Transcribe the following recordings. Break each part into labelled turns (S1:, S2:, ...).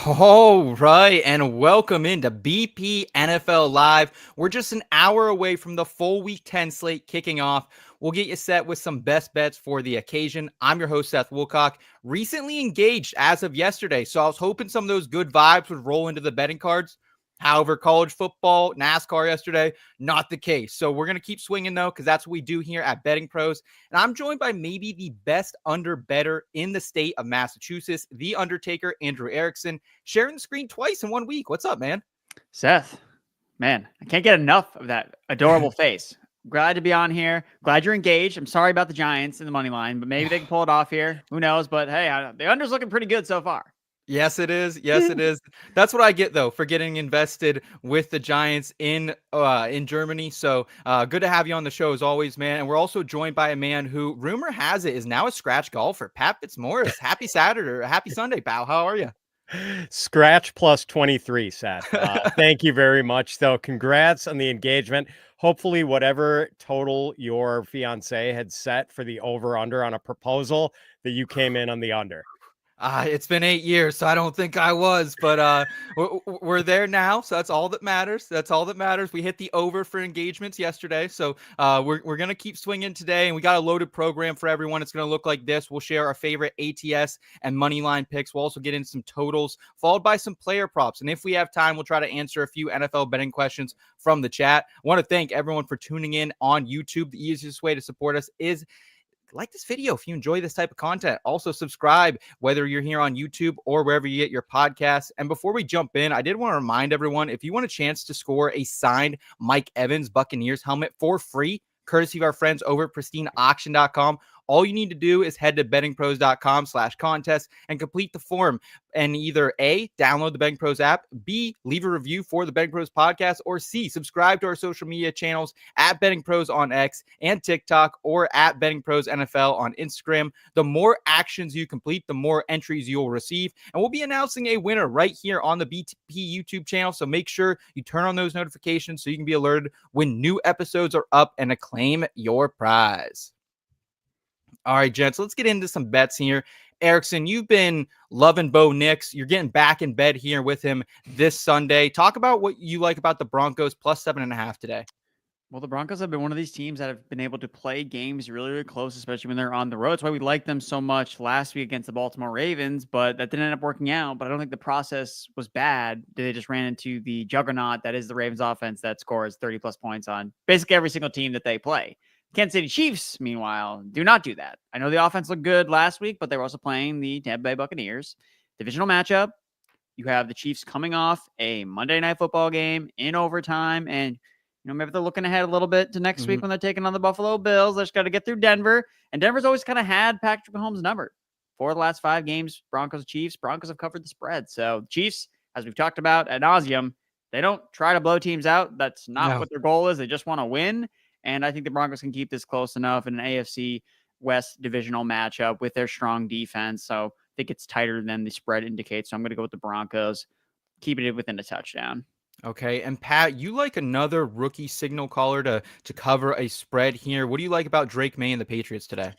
S1: All right, and welcome into BP NFL Live. We're just an hour away from the full Week 10 slate kicking off. We'll get you set with some best bets for the occasion. I'm your host, Seth Woolcock, recently engaged as of yesterday, so I was hoping some of those good vibes would roll into the betting cards. However, college football, NASCAR yesterday, not the case. So we're going to keep swinging, though, because that's what we do here at Betting Pros. And I'm joined by maybe the best under better in the state of Massachusetts, the Undertaker, Andrew Erickson, sharing the screen twice in 1 week. What's up, man?
S2: Seth, man, I can't get enough of that adorable face. Glad to be on here. Glad you're engaged. I'm sorry about the Giants in the money line, but maybe they can pull it off here. Who knows? But hey, the under's looking pretty good so far.
S1: Yes, it is. Yes, it is. That's what I get though for getting invested with the Giants in Germany. So good to have you on the show as always, man. And we're also joined by a man who, rumor has it, is now a scratch golfer, Pat Fitzmaurice. Happy Saturday or happy Sunday, pal. How are you?
S3: Scratch plus 23, Seth. Thank you very much, though. Congrats on the engagement. Hopefully, whatever total your fiance had set for the over-under on a proposal, that you came in on the under.
S1: It's been 8 years, so I don't think I was, but we're there now, so that's all that matters. That's all that matters. We hit the over for engagements yesterday, so we're gonna keep swinging today, and we got a loaded program for everyone. It's gonna look like this. We'll share our favorite ATS and money line picks. We'll also get into some totals, followed by some player props, and if we have time, we'll try to answer a few NFL betting questions from the chat. I want to thank everyone for tuning in on YouTube. The easiest way to support us is like this video if you enjoy this type of content. Also subscribe, whether you're here on YouTube or wherever you get your podcasts. And before we jump in, I did want to remind everyone, if you want a chance to score a signed Mike Evans Buccaneers helmet for free, courtesy of our friends over at pristineauction.com, all you need to do is head to bettingpros.com/contest and complete the form, and either A, download the Betting Pros app, B, leave a review for the Betting Pros podcast, or C, subscribe to our social media channels at Betting Pros on X and TikTok, or at Betting Pros NFL on Instagram. The more actions you complete, the more entries you'll receive, and we'll be announcing a winner right here on the BTP YouTube channel, so make sure you turn on those notifications so you can be alerted when new episodes are up and claim your prize. All right, gents, let's get into some bets here. Erickson, you've been loving Bo Nix. You're getting back in bed here with him this Sunday. Talk about what you like about the Broncos plus 7.5 today.
S2: Well, the Broncos have been one of these teams that have been able to play games really, really close, especially when they're on the road. That's why we liked them so much last week against the Baltimore Ravens, but that didn't end up working out. But I don't think the process was bad. They just ran into the juggernaut that is the Ravens offense that scores 30-plus points on basically every single team that they play. Kansas City Chiefs, meanwhile, do not do that. I know the offense looked good last week, but they were also playing the Tampa Bay Buccaneers. Divisional matchup. You have the Chiefs coming off a Monday Night Football game in overtime, and maybe they're looking ahead a little bit to next week when they're taking on the Buffalo Bills. They just got to get through Denver, and Denver's always kind of had Patrick Mahomes numbered. 4 of the last 5 games, Broncos, Chiefs. Broncos have covered the spread. So Chiefs, as we've talked about ad nauseum, they don't try to blow teams out. That's not what their goal is. They just want to win. And I think the Broncos can keep this close enough in an AFC West divisional matchup with their strong defense. So I think it's tighter than the spread indicates. So I'm going to go with the Broncos, keeping it within a touchdown.
S1: Okay, and Pat, you like another rookie signal caller to cover a spread here. What do you like about Drake May and the Patriots today?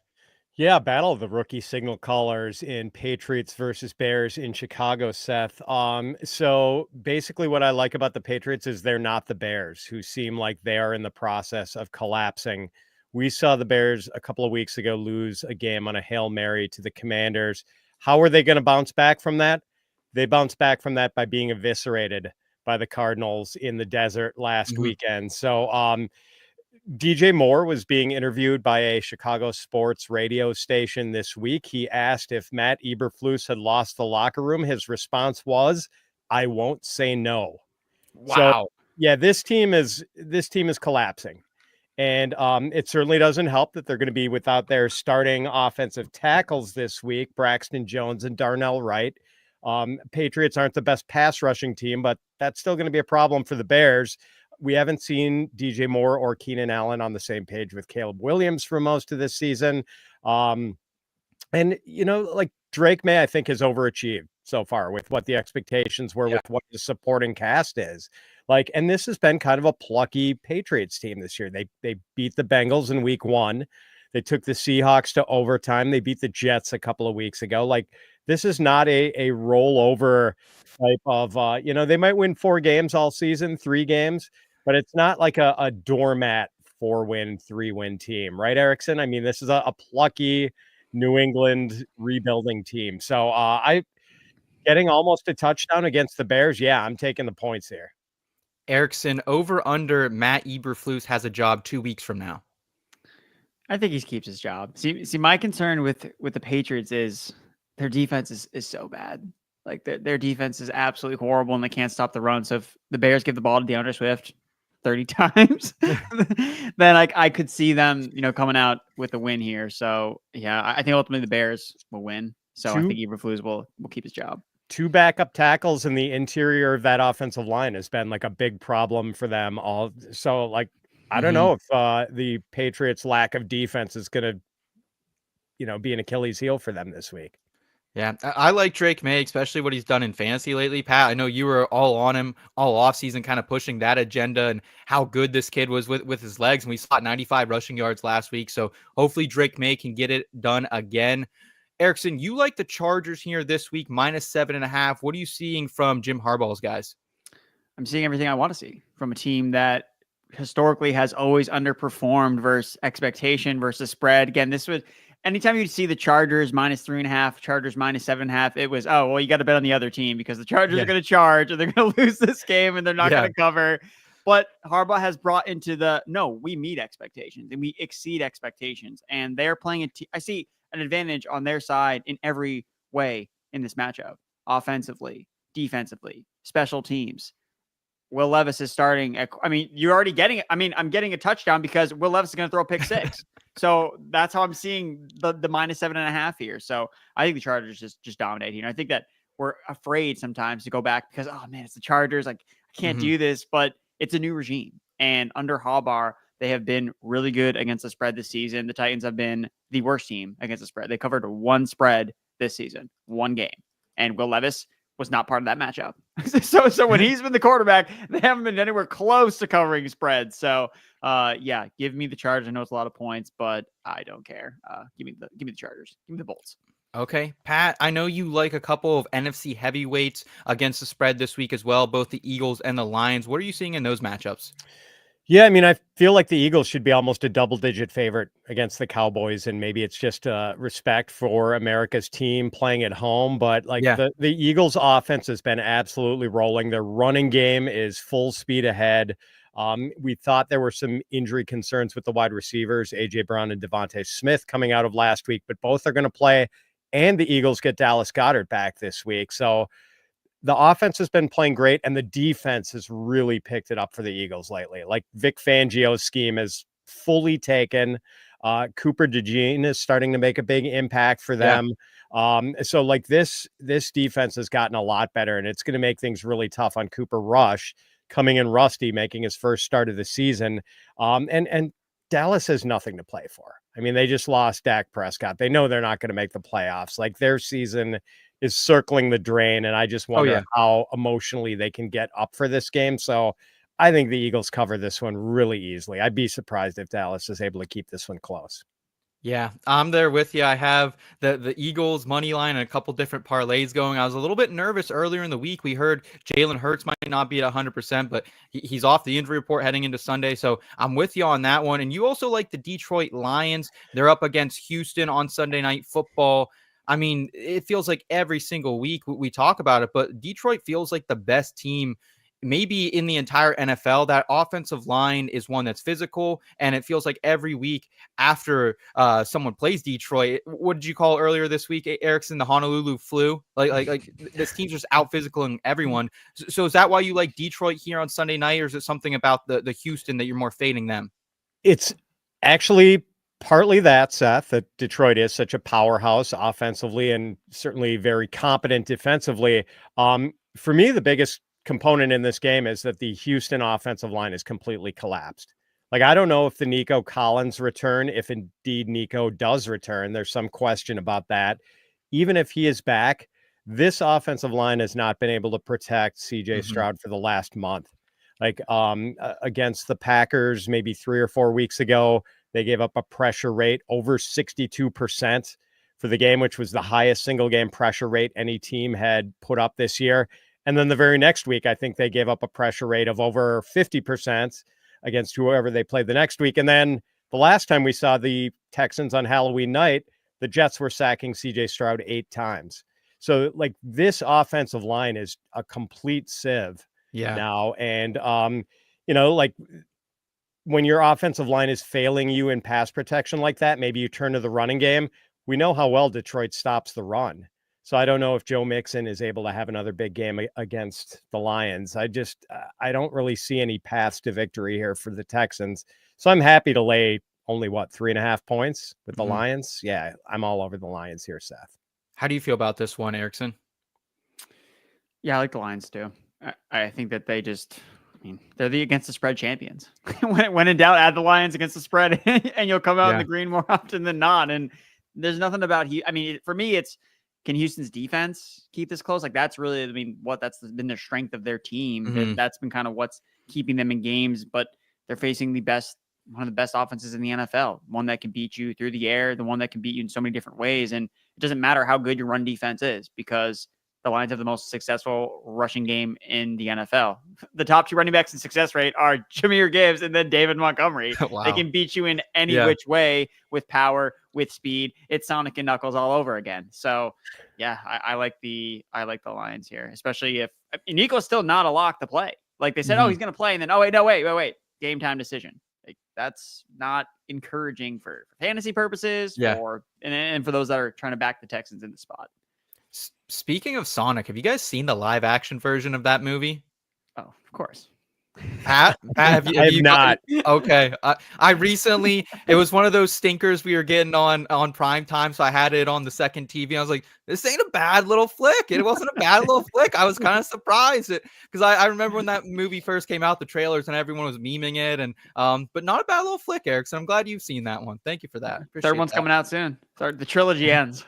S3: Yeah, battle of the rookie signal callers in Patriots versus Bears in Chicago, Seth. So basically what I like about the Patriots is they're not the Bears, who seem like they are in the process of collapsing. We saw the Bears a couple of weeks ago lose a game on a Hail Mary to the Commanders. How are they going to bounce back from that? They bounce back from that by being eviscerated by the Cardinals in the desert last weekend. So, DJ Moore was being interviewed by a Chicago sports radio station this week. He asked if Matt Eberflus had lost the locker room. His response was, "I won't say no."
S1: Wow.
S3: So, yeah, this team is collapsing. And it certainly doesn't help that they're going to be without their starting offensive tackles this week, Braxton Jones and Darnell Wright. Patriots aren't the best pass rushing team, but that's still going to be a problem for the Bears. We haven't seen DJ Moore or Keenan Allen on the same page with Caleb Williams for most of this season. And, like Drake May, I think, has overachieved so far with what the expectations were with what the supporting cast is. And this has been kind of a plucky Patriots team this year. They beat the Bengals in week 1. They took the Seahawks to overtime. They beat the Jets a couple of weeks ago. Like, this is not a rollover type of, they might win 4 games all season, 3 games, but it's not like a doormat 4-win, 3-win team, right, Erickson? I mean, this is a plucky New England rebuilding team. So I getting almost a touchdown against the Bears. Yeah, I'm taking the points here.
S1: Erickson, over under Matt Eberflus has a job 2 weeks from now.
S2: I think he keeps his job. See, my concern with the Patriots is their defense is so bad. Like their defense is absolutely horrible, and they can't stop the run. So if the Bears give the ball to DeAndre Swift 30 times, then I could see them, coming out with a win here. So yeah, I think ultimately the Bears will win. So I think Eberflus will keep his job.
S3: 2 backup tackles in the interior of that offensive line has been like a big problem for them all. So like, I don't know if the Patriots' lack of defense is going to, be an Achilles heel for them this week.
S1: Yeah, I like Drake May, especially what he's done in fantasy lately. Pat, I know you were all on him all offseason, kind of pushing that agenda and how good this kid was with his legs. And we saw 95 rushing yards last week. So hopefully Drake May can get it done again. Erickson, you like the Chargers here this week, -7.5. What are you seeing from Jim Harbaugh's guys?
S2: I'm seeing everything I want to see from a team that historically has always underperformed versus expectation versus spread. Again, this was anytime you see the Chargers -3.5, Chargers -7.5, it was, oh, well, you got to bet on the other team because the Chargers are going to charge and they're going to lose this game and they're not going to cover. But Harbaugh has brought into we meet expectations and we exceed expectations. And they're playing I see an advantage on their side in every way in this matchup, offensively, defensively, special teams. Will Levis is starting. You're already getting it. I'm getting a touchdown because Will Levis is going to throw a pick 6. So that's how I'm seeing the -7.5 here. So I think the Chargers just dominate here. And I think that we're afraid sometimes to go back because, oh man, it's the Chargers. Like, I can't do this, but it's a new regime. And under Harbaugh, they have been really good against the spread this season. The Titans have been the worst team against the spread. They covered 1 spread this season, 1 game. And Will Levis was not part of that matchup. So when he's been the quarterback, they haven't been anywhere close to covering spreads. So give me the Chargers. I know it's a lot of points, but I don't care. Give me the Chargers. Give me the Bolts.
S1: Okay, Pat, I know you like a couple of NFC heavyweights against the spread this week as well, both the Eagles and the Lions. What are you seeing in those matchups?
S3: Yeah, I feel like the Eagles should be almost a double-digit favorite against the Cowboys, and maybe it's just respect for America's team playing at home. But the Eagles' offense has been absolutely rolling. Their running game is full speed ahead. We thought there were some injury concerns with the wide receivers, A.J. Brown and Devontae Smith, coming out of last week, but both are going to play, and the Eagles get Dallas Goedert back this week. So the offense has been playing great, and the defense has really picked it up for the Eagles lately. Like, Vic Fangio's scheme is fully taken. Cooper DeJean is starting to make a big impact for them. So like this defense has gotten a lot better, and it's going to make things really tough on Cooper Rush coming in rusty, making his first start of the season. And Dallas has nothing to play for. I mean, they just lost Dak Prescott. They know they're not going to make the playoffs. Like, their season is circling the drain, and I just wonder how emotionally they can get up for this game. So I think the Eagles cover this one really easily. I'd be surprised if Dallas is able to keep this one close.
S1: Yeah, I'm there with you. I have the Eagles money line and a couple different parlays going. I was a little bit nervous earlier in the week. We heard Jalen Hurts might not be at 100%, but he's off the injury report heading into Sunday. So I'm with you on that one. And you also like the Detroit Lions. They're up against Houston on Sunday Night Football. I mean, it feels like every single week we talk about it, but Detroit feels like the best team maybe in the entire NFL. That offensive line is one that's physical, and it feels like every week after someone plays Detroit, what did you call earlier this week, Erickson, the Honolulu flu? Like this team's just out physicaling everyone. So is that why you like Detroit here on Sunday night, or is it something about the Houston that you're more fading them?
S3: It's actually partly that, Seth, that Detroit is such a powerhouse offensively and certainly very competent defensively. For me, the biggest component in this game is that the Houston offensive line is completely collapsed. Like, I don't know if the Nico Collins return, if indeed Nico does return, there's some question about that. Even if he is back, this offensive line has not been able to protect CJ Stroud for the last month. Like, against the Packers, maybe 3 or 4 weeks ago, They gave up a pressure rate over 62% for the game, which was the highest single game pressure rate any team had put up this year. And then the very next week, I think they gave up a pressure rate of over 50% against whoever they played the next week. And then the last time we saw the Texans on Halloween night, the Jets were sacking CJ Stroud 8 times. So like this offensive line is a complete sieve now. And, like when your offensive line is failing you in pass protection like that, maybe you turn to the running game. We know how well Detroit stops the run. So I don't know if Joe Mixon is able to have another big game against the Lions. I don't really see any paths to victory here for the Texans. So I'm happy to lay only 3.5 points with the Lions. Yeah, I'm all over the Lions here, Seth.
S1: How do you feel about this one, Erickson?
S2: Yeah, I like the Lions too. I think that they're the against the spread champions. when in doubt, add the Lions against the spread and you'll come out in the green more often than not. And there's nothing about for me, it's, can Houston's defense keep this close? Like that's really, that's been the strength of their team. That's been kind of what's keeping them in games, but they're facing one of the best offenses in the NFL, one that can beat you through the air, the one that can beat you in so many different ways. And it doesn't matter how good your run defense is because the Lions have the most successful rushing game in the NFL. The top 2 running backs in success rate are Jahmyr Gibbs and then David Montgomery.
S1: Wow.
S2: They can beat you in any which way with power, with speed. It's Sonic and Knuckles all over again. So yeah, I like the Lions here, especially if Nico's still not a lock to play. Like they said, he's going to play. And then, wait, game time decision. Like that's not encouraging for fantasy purposes and for those that are trying to back the Texans in the spot.
S1: Speaking of Sonic, have you guys seen the live action version of that movie?
S2: Oh, of course.
S1: Pat, have you
S3: not.
S1: Okay. I recently, it was one of those stinkers we were getting on prime time. So I had it on the second TV. I was like, this ain't a bad little flick. It wasn't a bad little flick. I was kind of surprised because I remember when that movie first came out, the trailers and everyone was memeing it but not a bad little flick, Eric. So I'm glad you've seen that one. Thank you for that. Appreciate
S2: Third one's
S1: that.
S2: coming out soon. The trilogy ends.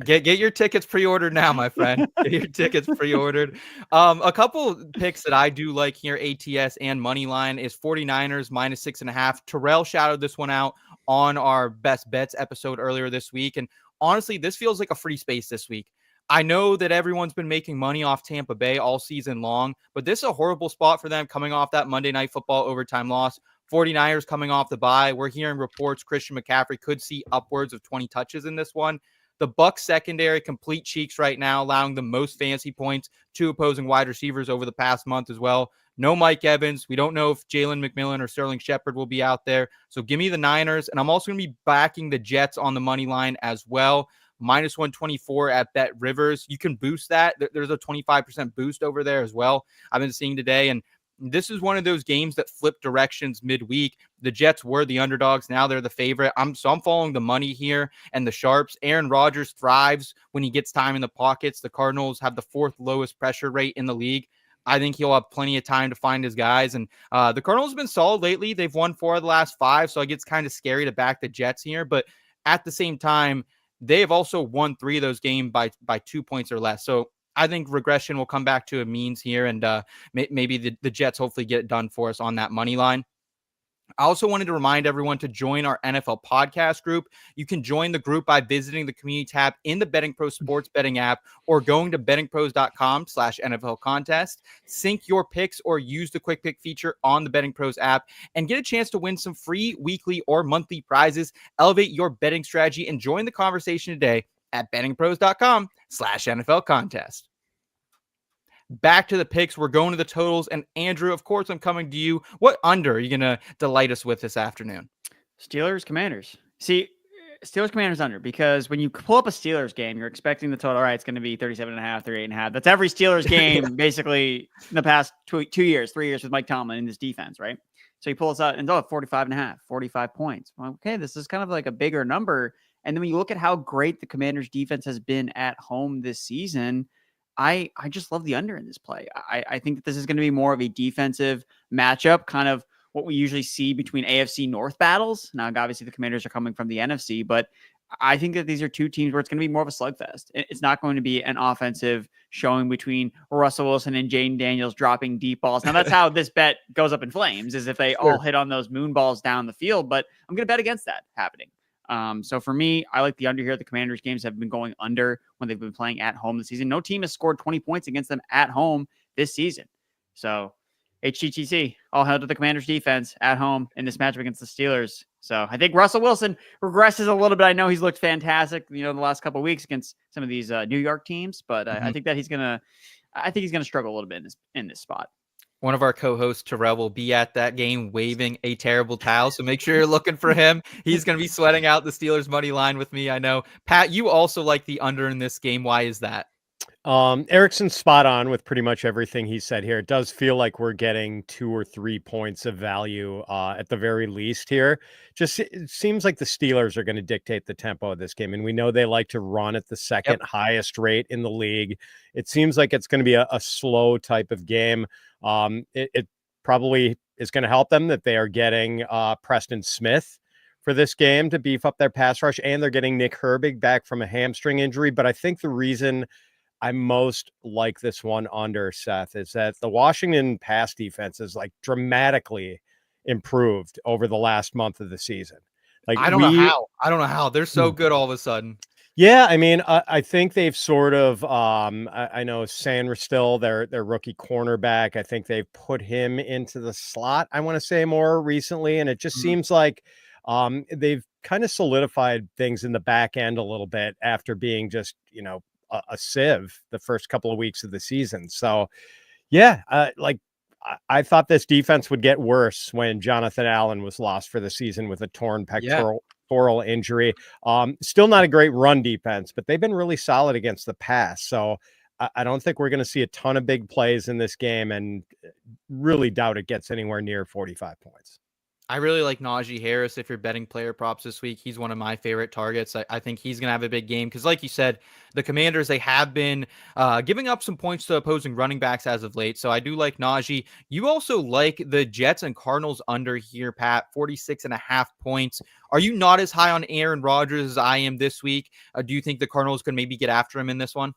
S1: Get your tickets pre-ordered now, my friend. Get your tickets pre-ordered. A couple picks that I do like here, ATS and Moneyline, is 49ers -6.5. Terrell shouted this one out on our Best Bets episode earlier this week. And honestly, this feels like a free space this week. I know that everyone's been making money off Tampa Bay all season long, but this is a horrible spot for them coming off that Monday Night Football overtime loss. 49ers coming off the bye. We're hearing reports Christian McCaffrey could see upwards of 20 touches in this one. The Bucs secondary complete cheeks right now, allowing the most fantasy points to opposing wide receivers over the past month as well. No Mike Evans. We don't know if Jalen McMillan or Sterling Shepard will be out there. So give me the Niners. And I'm also going to be backing the Jets on the money line as well. -124 at Bet Rivers. You can boost that. There's a 25% boost over there as well. I've been seeing today. And this is one of those games that flip directions midweek. The Jets were the underdogs. Now they're the favorite. I'm following the money here and the sharps. Aaron Rodgers thrives when he gets time in the pockets. The Cardinals have the 4th lowest pressure rate in the league. I think he'll have plenty of time to find his guys. And the Cardinals have been solid lately. They've won 4 of the last 5, so it gets kind of scary to back the Jets here. But at the same time, they have also won 3 of those games by 2 points or less. So I think regression will come back to a means here, and maybe the Jets hopefully get it done for us on that money line. I also wanted to remind everyone to join our NFL podcast group. You can join the group by visiting the community tab in the BettingPros sports betting app or going to bettingpros.com/NFL contest. Sync your picks or use the quick pick feature on the BettingPros app and get a chance to win some free weekly or monthly prizes. Elevate your betting strategy and join the conversation today at bettingpros.com/NFL contest. Back to the picks. We're going to the totals. And Andrew, of course, I'm coming to you. What under are you going to delight us with this afternoon?
S2: Steelers, Commanders. See, Steelers, Commanders under, because when you pull up a Steelers game, you're expecting the total. All right, it's going to be 37.5, 38.5. That's every Steelers game, basically, in the past 2 years, 3 years with Mike Tomlin in this defense, right? So he pulls out and 45.5, 45 points. Well, okay, this is kind of like a bigger number. And then when you look at how great the Commanders defense has been at home this season, I just love the under in this play. I think that this is going to be more of a defensive matchup, kind of what we usually see between AFC North battles. Now, obviously, the Commanders are coming from the NFC, but I think that these are two teams where it's going to be more of a slugfest. It's not going to be an offensive showing between Russell Wilson and Jaden Daniels dropping deep balls. Now, that's how this bet goes up in flames, is if they all hit on those moon balls down the field. But I'm going to bet against that happening. So for me, I like the under here. The Commanders games have been going under when they've been playing at home this season. No team has scored 20 points against them at home this season. So HTTC, all held to the Commanders defense at home in this matchup against the Steelers. So I think Russell Wilson regresses a little bit. I know he's looked fantastic, the last couple of weeks against some of these New York teams, but I think that he's gonna struggle a little bit in this spot.
S1: One of our co-hosts, Terrell, will be at that game waving a terrible towel. So make sure you're looking for him. He's going to be sweating out the Steelers money line with me. I know. Pat, you also like the under in this game. Why is that?
S3: Erickson's spot on with pretty much everything he said here. It does feel like we're getting 2 or 3 points of value at the very least here. Just it seems like the Steelers are going to dictate the tempo of this game. And we know they like to run at the second highest rate in the league. It seems like it's going to be a slow type of game. It probably is going to help them that they are getting Preston Smith for this game to beef up their pass rush, and they're getting Nick Herbig back from a hamstring injury. But I think the reason I most like this one under, Seth, is that the Washington pass defense is like dramatically improved over the last month of the season. Like
S1: I don't know how they're so good all of a sudden.
S3: Yeah, I mean, I think they've sort of I know Sandra still their rookie cornerback. I think they've put him into the slot, I want to say, more recently, and it just seems like they've kind of solidified things in the back end a little bit after being just, a sieve the first couple of weeks of the season. So yeah, I thought this defense would get worse when Jonathan Allen was lost for the season with a torn pectoral injury. Still not a great run defense, but they've been really solid against the pass. So I don't think we're going to see a ton of big plays in this game, and really doubt it gets anywhere near 45 points.
S1: I really like Najee Harris. If you're betting player props this week, he's one of my favorite targets. I think he's going to have a big game because, like you said, the Commanders, they have been giving up some points to opposing running backs as of late. So I do like Najee. You also like the Jets and Cardinals under here, Pat, 46.5 points. Are you not as high on Aaron Rodgers as I am this week? Do you think the Cardinals could maybe get after him in this one?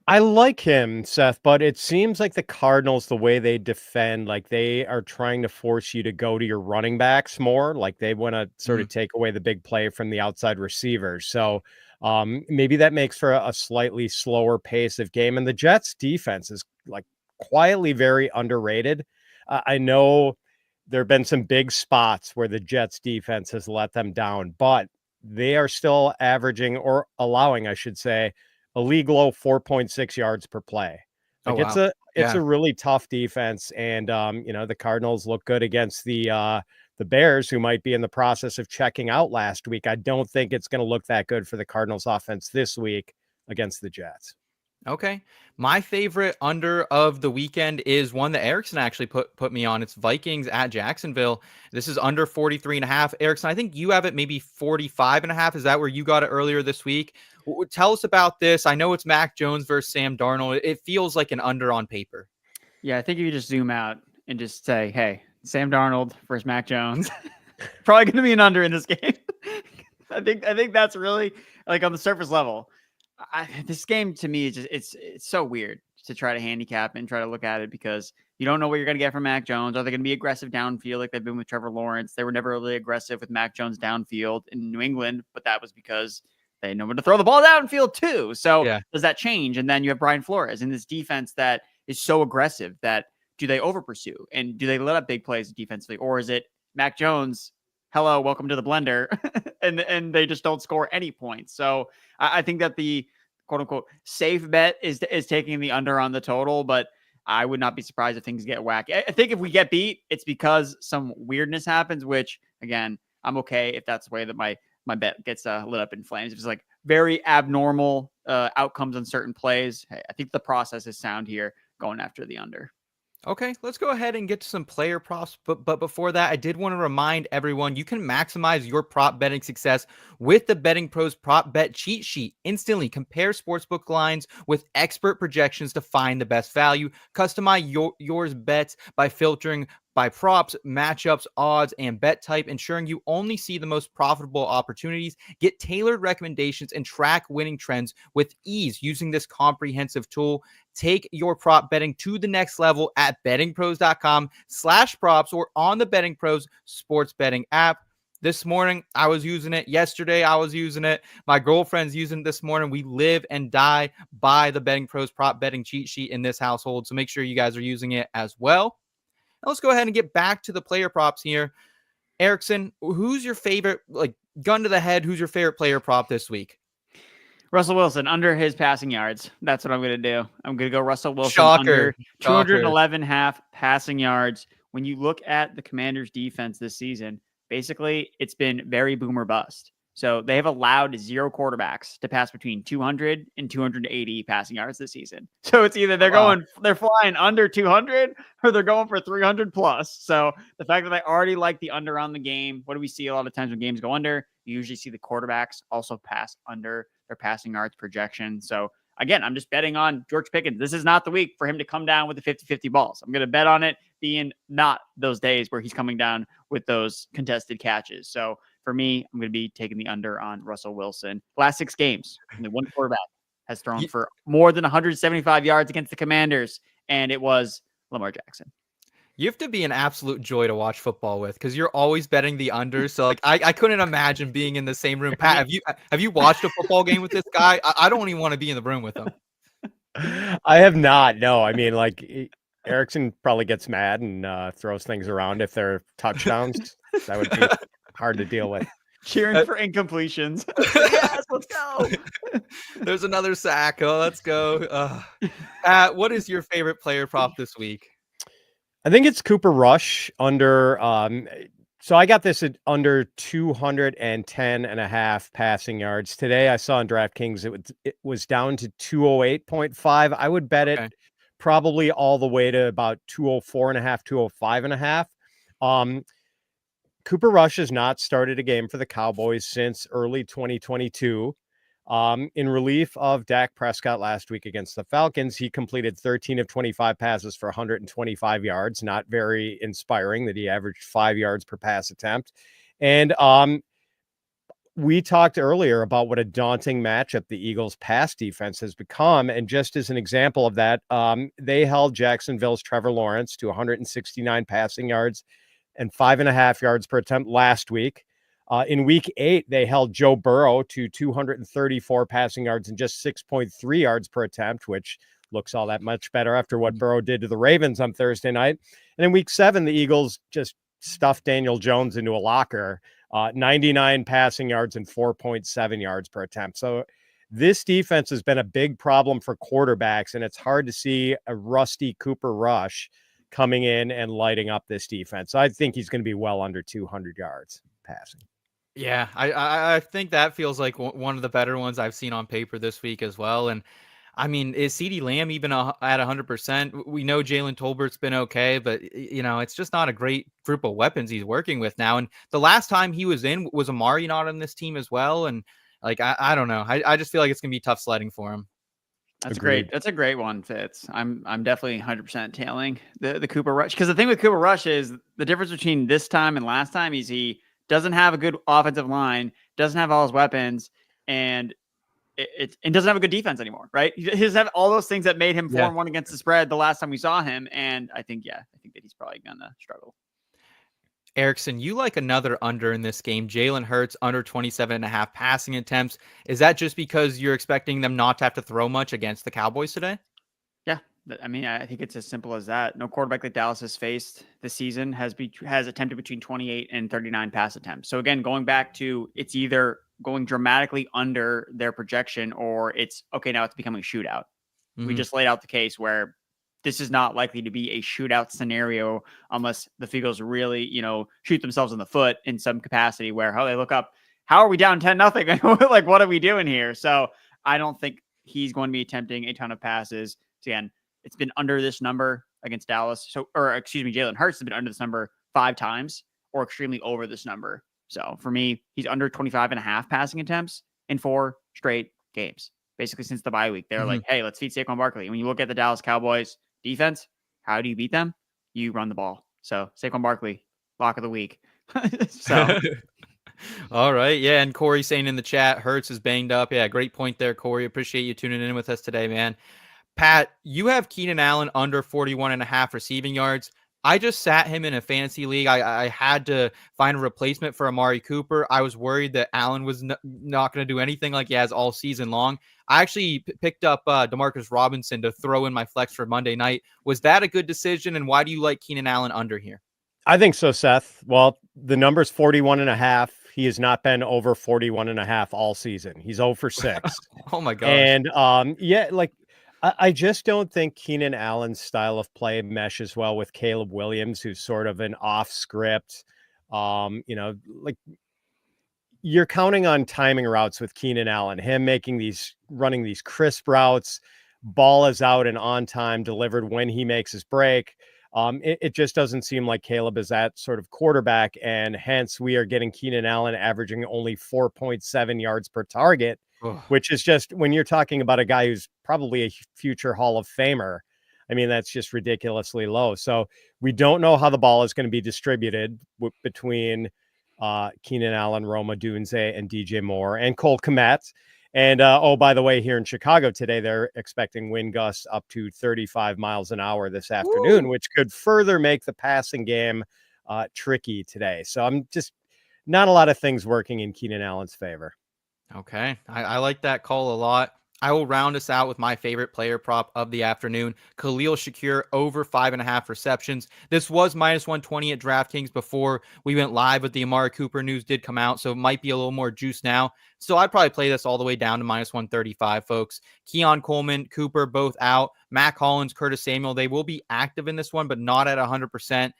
S3: I like him, Seth, but it seems like the Cardinals, the way they defend, like they are trying to force you to go to your running backs more. Like they want to sort of take away the big play from the outside receivers. So maybe that makes for a slightly slower pace of game. And the Jets defense is like quietly very underrated. I know there have been some big spots where the Jets defense has let them down, but they are still averaging, or allowing, I should say, a league low 4.6 yards per play. Like it's a really tough defense. And, the Cardinals look good against the Bears, who might be in the process of checking out last week. I don't think it's going to look that good for the Cardinals offense this week against the Jets.
S1: Okay. My favorite under of the weekend is one that Erickson actually put me on. It's Vikings at Jacksonville. This is under 43.5. Erickson, I think you have it maybe 45.5. Is that where you got it earlier this week? Tell us about this. I know it's Mac Jones versus Sam Darnold. It feels like an under on paper.
S2: Yeah, I think if you just zoom out and just say, hey, Sam Darnold versus Mac Jones, probably going to be an under in this game. I think that's really, like, on the surface level. This game to me is just it's so weird to try to handicap and try to look at it, because you don't know what you're going to get from Mac Jones. Are they going to be aggressive downfield like they've been with Trevor Lawrence? They were never really aggressive with Mac Jones downfield in New England, but that was because they know when to throw the ball downfield too. So does that change? And then you have Brian Flores in this defense that is so aggressive that do they over pursue and do they let up big plays defensively, or is it Mac Jones? Hello, welcome to the blender, and they just don't score any points. So I think that the quote unquote safe bet is taking the under on the total, but I would not be surprised if things get wacky. I think if we get beat, it's because some weirdness happens, which again, I'm okay if that's the way that my bet gets lit up in flames. If it's like very abnormal outcomes on certain plays, hey, I think the process is sound here going after the under.
S1: Okay, let's go ahead and get to some player props. But before that, I did want to remind everyone you can maximize your prop betting success with the BettingPros Prop Bet Cheat Sheet. Instantly compare sportsbook lines with expert projections to find the best value. Customize yours bets by filtering by props, matchups, odds, and bet type, ensuring you only see the most profitable opportunities. Get tailored recommendations and track winning trends with ease using this comprehensive tool. Take your prop betting to the next level at bettingpros.com/props or on the Betting Pros sports betting app. This morning, I was using it. Yesterday, I was using it. My girlfriend's using it this morning. We live and die by the Betting Pros prop betting cheat sheet in this household. So make sure you guys are using it as well. Now let's go ahead and get back to the player props here. Erickson, who's your favorite, like gun to the head, who's your favorite player prop this week?
S2: Russell Wilson under his passing yards. That's what I'm going to do. I'm going to go Russell Wilson
S1: Shocker.
S2: under 211.5 passing yards. When you look at the Commanders' defense this season, basically it's been very boom or bust. So they have allowed 0 quarterbacks to pass between 200 and 280 passing yards this season. So it's either they're flying under 200 or they're going for 300 plus. So the fact that they already like the under on the game, what do we see a lot of times when games go under? You usually see the quarterbacks also pass under their passing yards projection. So again, I'm just betting on George Pickens. This is not the week for him to come down with the 50-50 balls. I'm going to bet on it being not those days where he's coming down with those contested catches. So for me, I'm going to be taking the under on Russell Wilson. Last 6 games, only one quarterback has thrown for more than 175 yards against the Commanders, and it was Lamar Jackson.
S1: You have to be an absolute joy to watch football with because you're always betting the under. So like I couldn't imagine being in the same room. Pat, have you watched a football game with this guy? I don't even want to be in the room with him.
S3: I have not. No, I mean, like Erickson probably gets mad and throws things around if they're touchdowns. That would be hard to deal with.
S2: Cheering for incompletions. Yes, let's go.
S1: There's another sack. Oh, let's go. What is your favorite player prop this week?
S3: I think it's Cooper Rush under. So I got this at under 210.5 passing yards. Today I saw on DraftKings it was down to 208.5. I would bet it probably all the way to about 204.5, 205.5. Cooper Rush has not started a game for the Cowboys since early 2022. In relief of Dak Prescott last week against the Falcons, he completed 13 of 25 passes for 125 yards. Not very inspiring that he averaged 5 yards per pass attempt. And we talked earlier about what a daunting matchup the Eagles' pass defense has become. And just as an example of that, they held Jacksonville's Trevor Lawrence to 169 passing yards and 5.5 yards per attempt last week. In week 8, they held Joe Burrow to 234 passing yards and just 6.3 yards per attempt, which looks all that much better after what Burrow did to the Ravens on Thursday night. And in week 7, the Eagles just stuffed Daniel Jones into a locker, 99 passing yards and 4.7 yards per attempt. So this defense has been a big problem for quarterbacks, and it's hard to see a rusty Cooper Rush coming in and lighting up this defense. So I think he's going to be well under 200 yards passing.
S1: Yeah, I think that feels like one of the better ones I've seen on paper this week as well. And I mean, is CeeDee Lamb even at 100%? We know Jalen Tolbert's been okay, but it's just not a great group of weapons he's working with now. And the last time he was in, was Amari not on this team as well? And like, I don't know. I just feel like it's gonna be tough sledding for him.
S2: That's great. That's a great one, Fitz. I'm definitely 100% tailing the Cooper Rush, because the thing with Cooper Rush is the difference between this time and last time is he doesn't have a good offensive line, doesn't have all his weapons, and it doesn't have a good defense anymore, right? He doesn't have all those things that made him 4-1 against the spread the last time we saw him, and I think that he's probably gonna struggle.
S1: Erickson, you like another under in this game. Jalen Hurts under 27.5 passing attempts. Is that just because you're expecting them not to have to throw much against the Cowboys today?
S2: Yeah. I mean, I think it's as simple as that. No quarterback that Dallas has faced this season has attempted between 28 and 39 pass attempts. So again, going back to, it's either going dramatically under their projection or it's okay. Now it's becoming a shootout. Mm-hmm. We just laid out the case where this is not likely to be a shootout scenario unless the Eagles really, shoot themselves in the foot in some capacity where they look up, how are we down 10-0? Like, what are we doing here? So I don't think he's going to be attempting a ton of passes. So again, it's been under this number against Dallas. Jalen Hurts has been under this number 5 times or extremely over this number. So for me, he's under 25.5 passing attempts in 4 straight games, basically since the bye week. They're like, hey, let's feed Saquon Barkley. When you look at the Dallas Cowboys defense, how do you beat them? You run the ball. So Saquon Barkley, lock of the week. So
S1: all right. Yeah. And Corey saying in the chat, Hurts is banged up. Yeah. Great point there, Corey. Appreciate you tuning in with us today, man. Pat, you have Keenan Allen under 41.5 receiving yards. I just sat him in a fantasy league. I had to find a replacement for Amari Cooper. I was worried that Allen was not going to do anything like he has all season long. I actually picked up Demarcus Robinson to throw in my flex for Monday night. Was that a good decision? And why do you like Keenan Allen under here?
S3: I think so, Seth. Well, the number's 41.5. He has not been over 41.5 all season. He's 0 for 6.
S1: Oh my gosh.
S3: And yeah, like I just don't think Keenan Allen's style of play meshes well with Caleb Williams, who's sort of an off script. Like you're counting on timing routes with Keenan Allen, him running these crisp routes, ball is out and on time, delivered when he makes his break. It just doesn't seem like Caleb is that sort of quarterback, and hence we are getting Keenan Allen averaging only 4.7 yards per target, which is just, when you're talking about a guy who's probably a future Hall of Famer, I mean, that's just ridiculously low. So we don't know how the ball is going to be distributed between Keenan Allen, Roma Dunze, and DJ Moore, and Cole Kmet. And, by the way, here in Chicago today, they're expecting wind gusts up to 35 miles an hour this afternoon, which could further make the passing game tricky today. So I'm just not a lot of things working in Keenan Allen's favor.
S1: Okay. I like that call a lot. I will round us out with my favorite player prop of the afternoon, Khalil Shakir over 5.5 receptions. This was minus 120 at DraftKings before we went live, but the Amari Cooper news did come out, so it might be a little more juice now. So I'd probably play this all the way down to minus 135, folks. Keon Coleman, Cooper, both out. Mac Hollins, Curtis Samuel, they will be active in this one, but not at 100%.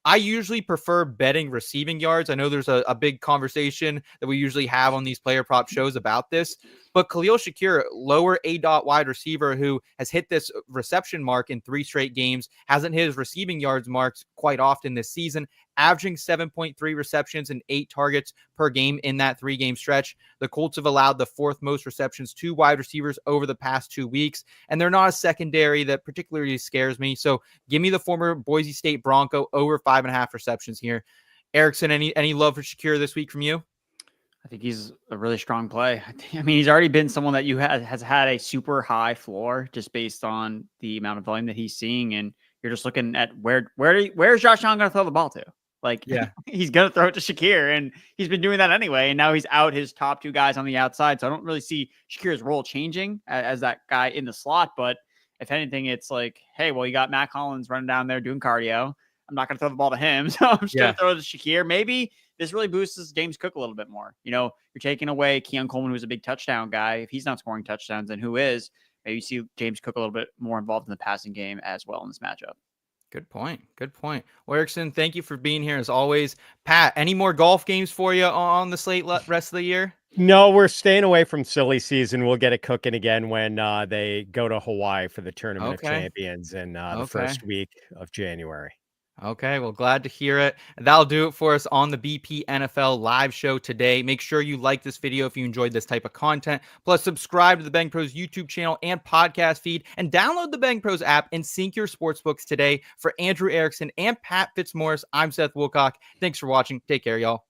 S1: I usually prefer betting receiving yards. I know there's a big conversation that we usually have on these player prop shows about this, but Khalil Shakir, lower A-dot wide receiver who has hit this reception mark in 3 straight games, hasn't hit his receiving yards marks quite often this season, averaging 7.3 receptions and 8 targets per game in that 3-game stretch. The Colts have allowed the 4th most receptions to wide receivers over the past 2 weeks, and they're not a secondary that particularly scares me. So give me the former Boise State Bronco over 5.5 receptions here. Erickson, any love for Shakir this week from you?
S2: I think he's a really strong play. I mean, he's already been someone that has had a super high floor just based on the amount of volume that he's seeing. And you're just looking at where's Josh Allen going to throw the ball to? Like, yeah, he's going to throw it to Shakir, and he's been doing that anyway. And now he's out his top 2 guys on the outside. So I don't really see Shakir's role changing as that guy in the slot. But if anything, it's like, hey, well, you got Mac Hollins running down there doing cardio. I'm not going to throw the ball to him. So I'm just going to throw it to Shakir. Maybe this really boosts James Cook a little bit more. You know, you're taking away Keon Coleman, who's a big touchdown guy. If he's not scoring touchdowns, then who is? Maybe you see James Cook a little bit more involved in the passing game as well in this matchup.
S1: Good point. Good point. Well, Erickson, thank you for being here as always. Pat, any more golf games for you on the slate rest of the year?
S3: No, we're staying away from silly season. We'll get it cooking again when they go to Hawaii for the Tournament of Champions in the first week of January.
S1: Okay, well, glad to hear it. That'll do it for us on the BP NFL live show today. Make sure you like this video if you enjoyed this type of content. Plus, subscribe to the Betting Pros YouTube channel and podcast feed, and download the Betting Pros app and sync your sportsbooks today. For Andrew Erickson and Pat Fitzmaurice, I'm Seth Woolcock. Thanks for watching. Take care, y'all.